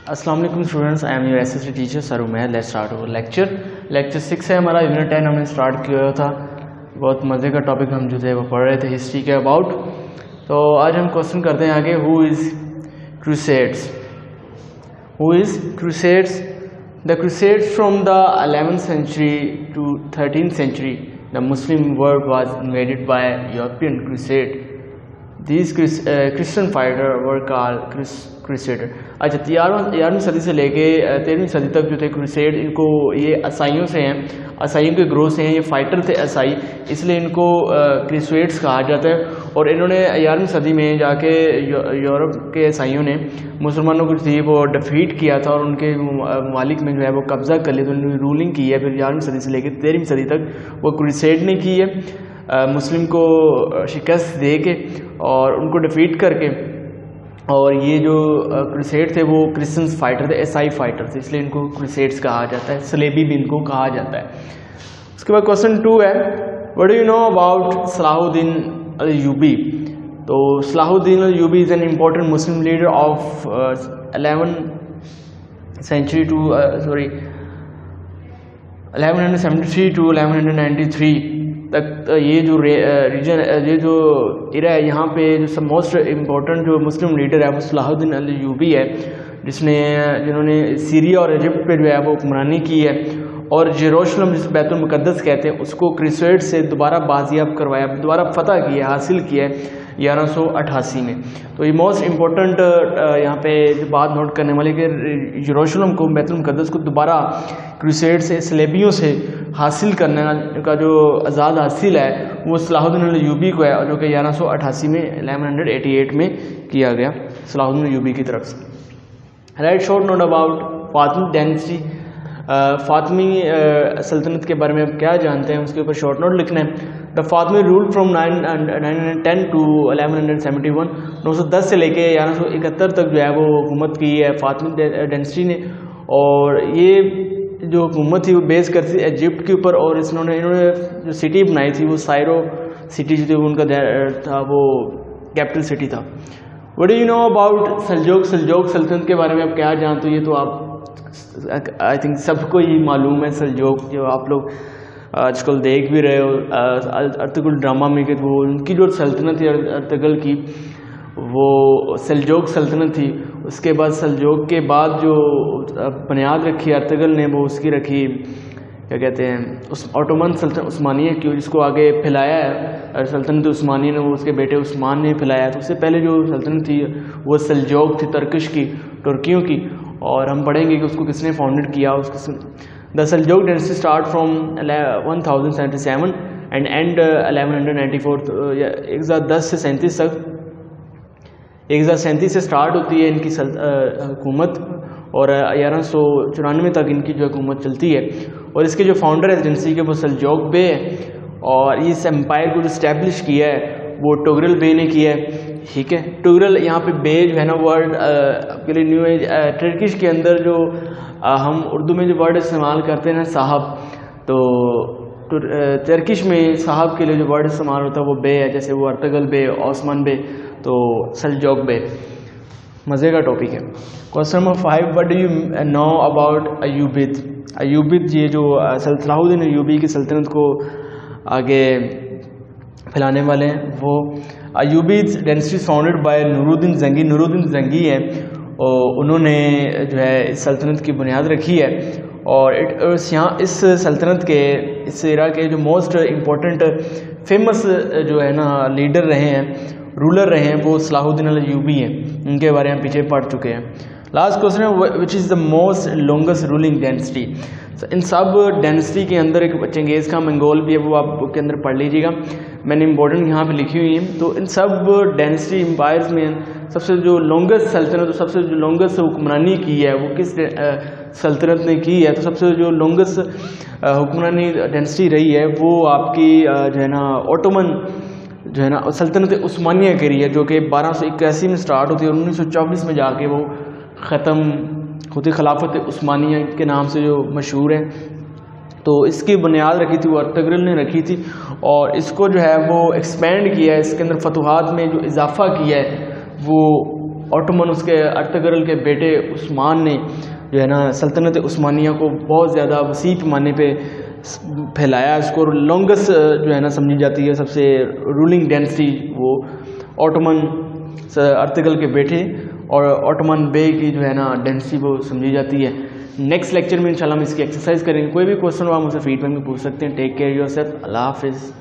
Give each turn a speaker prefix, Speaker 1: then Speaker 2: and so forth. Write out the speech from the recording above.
Speaker 1: السلام علیکم students, I am your S S T teacher sir Umair. Let's start our lecture 6 ہے ہمارا. Unit 10 ہم نے اسٹارٹ کیا ہوا تھا. بہت مزے کا ٹاپک ہم جو تھے وہ پڑھ رہے تھے ہسٹری کے اباؤٹ. تو آج ہم کوشچن کرتے ہیں آگے. Who is crusades? The crusades from the 11th century to 13th century the Muslim world was invaded by European crusade. These Christian fighters were called crusader. اچھا 11ویں صدی سے لے کے 13ویں صدی تک جو تھے کروسیڈ، ان کو یہ عیسائیوں سے ہیں، عیسائیوں کے گروہ سے ہیں. یہ فائٹر تھے عیسائی، اس لیے ان کو کروسیڈس کہا جاتا ہے. اور انہوں نے 11ویں صدی میں جا کے یورپ کے عیسائیوں نے مسلمانوں کو تھی وہ ڈیفیٹ کیا تھا اور ان کے ممالک میں جو ہے وہ قبضہ کر لیا. تو انہوں نے رولنگ کی ہے. پھر 11ویں صدی سے لے کے 13ویں صدی تک وہ کروسیڈ نے کی ہے، مسلم کو شکست دے کے اور ان کو ڈیفیٹ کر کے. اور یہ جو کروسیڈ تھے وہ کرسچنس فائٹر تھے، عیسائی فائٹر تھے، اس لیے ان کو کروسیڈس کہا جاتا ہے. سلیبی بھی ان کو کہا جاتا ہے. اس کے بعد کوسچن 2 ہے. What do you know about Salahuddin Ayyubi? تو Salahuddin Ayyubi is an important Muslim leader of 1173 to 1193 تک. یہ جو ریجن، یہ جو ایرا ہے، یہاں پہ جو موسٹ امپورٹنٹ جو مسلم لیڈر ہے وہ صلاح الدین الایوبی ہے، جنہوں نے سیریا اور ایجپٹ پہ جو ہے وہ حکمرانی کی ہے. اور یروشلم جس بیت المقدس کہتے ہیں اس کو کروسیڈ سے دوبارہ بازیاب کروایا، دوبارہ فتح کیا، حاصل کیا ہے 1188 میں. تو یہ موسٹ امپورٹنٹ یہاں پہ بات نوٹ کرنے والے کہ یروشلم کو، بیت المقدس کو دوبارہ کروسیڈ سے، سلیبیوں سے حاصل کرنے کا جو آزاد حاصل ہے وہ صلاح الدین الایوبی کو ہے، جو کہ 1188 میں 1188 میں کیا گیا صلاح الدین الایوبی کی طرف سے. Write short note about Fatimid dynasty. فاطمی سلطنت کے بارے میں آپ کیا جانتے ہیں، اس کے اوپر شارٹ نوٹ لکھنا ہے. دا فاطمی رول فرام 910 to 1171. 910 سے لے کے 1171 تک جو ہے وہ حکومت کی ہے فاطمی ڈائنسٹی نے. اور یہ جو حکومت تھی وہ بیس کرتی تھی ایجپٹ کے اوپر. اور انہوں نے جو سٹی بنائی تھی وہ سائرو سٹی جو تھی ان کا تھا، وہ کیپٹل سٹی تھا. What do you know about Seljuk? Seljuk سلطنت کے بارے میں آپ کیا جانتے ہو؟ یہ تو آپ آئی تھنک سب کو ہی معلوم ہے. سلجوق جو آپ لوگ آج کل دیکھ بھی رہے ہو ارطغرل ڈرامہ میں، کہ وہ ان کی جو سلطنت تھی ارطغرل کی، وہ سلجوق سلطنت تھی. اس کے بعد سلجوق کے بعد جو بنیاد رکھی ارطغرل نے وہ اس کی رکھی، کیا کہتے ہیں، اوٹومن سلطنت عثمانیہ کی، جس کو آگے پھیلایا ہے سلطنت عثمانیہ نے، وہ اس کے بیٹے عثمان نے پھیلایا. تو اس سے پہلے جو سلطنت تھی وہ سلجوق تھی، ترکش کی، ترکیوں کی. اور ہم پڑھیں گے کہ اس کو کس نے فاؤنڈڈ کیا. The Seljuk dynasty start from 1077 and and 1194. 1010 سے 37 تک، 1037 سے اسٹارٹ ہوتی ہے ان کی حکومت اور 1194 تک ان کی جو حکومت چلتی ہے. اور اس کے جو فاؤنڈر ایجنسی کے وہ سلجوق بے ہے. اور اس امپائر کو جو اسٹیبلش کیا ہے وہ ٹوگرل بے نے کیا ہے. ٹھیک ہے، ٹوگرل یہاں پہ بے جو ہے نا ورڈ کے لیے نیو ایج ٹرکش کے اندر جو ہم اردو میں جو ورڈ استعمال کرتے ہیں نا صاحب، تو ترکش میں صاحب کے لیے جو ورڈ استعمال ہوتا ہے وہ بے ہے. جیسے وہ ارطغرل بے، عثمان بے، تو سلجوق بے. مزے کا ٹاپک ہے. Question number 5. What do you know about Ayyubid? Ayyubid یہ جو صلاح الدین ایوبی کی سلطنت کو آگے پھیلانے والے ہیں، وہ ایوبید ڈائنسٹی فاؤنڈڈ بائی نور الدین زنگی. نور الدین زنگی ہے، اور انہوں نے جو ہے اس سلطنت کی بنیاد رکھی ہے. اور یہاں اس سلطنت کے، اس ایرا کے جو موسٹ امپورٹنٹ فیمس جو ہے نا لیڈر رہے ہیں، رولر رہے ہیں، وہ صلاح الدین الایوبی ہیں. ان کے بارے میں پیچھے پڑھ چکے ہیں. Last question is which is the most longest ruling dynasty? ان سب ڈائنسٹی کے اندر ایک چنگیز خان منگول بھی ہے، وہ آپ بک کے اندر پڑھ لیجیے گا، میں نے امپورٹنٹ یہاں پہ لکھی ہوئی ہیں. تو ان سب ڈائنسٹی امپائرز میں سب سے جو لانگسٹ سلطنت، سب سے جو لانگسٹ حکمرانی کی ہے وہ کس سلطنت نے کی ہے؟ تو سب سے جو لانگسٹ حکمرانی ڈائنسٹی رہی ہے وہ آپ کی جو ہے نا اوٹومن جو ہے نا سلطنت عثمانیہ کی رہی ہے، جو کہ 1281 میں سٹارٹ ہوتی ہے اور 1924 میں جا کے وہ ختم ہوتی. خلافت عثمانیہ کے نام سے جو مشہور ہے. تو اس کی بنیاد رکھی تھی وہ ارطغرل نے رکھی تھی، اور اس کو جو ہے وہ ایکسپینڈ کیا ہے، اس کے اندر فتوحات میں جو اضافہ کیا ہے وہ آٹومن اس کے ارطغرل کے بیٹے عثمان نے جو ہے نا سلطنت عثمانیہ کو بہت زیادہ وسیع پیمانے پہ پھیلایا. اس کو لانگسٹ جو ہے نا سمجھی جاتی ہے, سب سے رولنگ ڈینسٹی وہ آٹومن ارطغرل کے بیٹے اور آٹومن بے کی جو ہے نا ڈینسٹی وہ سمجھی جاتی ہے. نیکسٹ لیکچر میں انشاءاللہ ہم اس کی ایکسرسائز کریں گے. کوئی بھی کوشچن ہو آپ مجھ سے فیڈ بیک میں پوچھ سکتے ہیں. Take care your self. اللہ حافظ.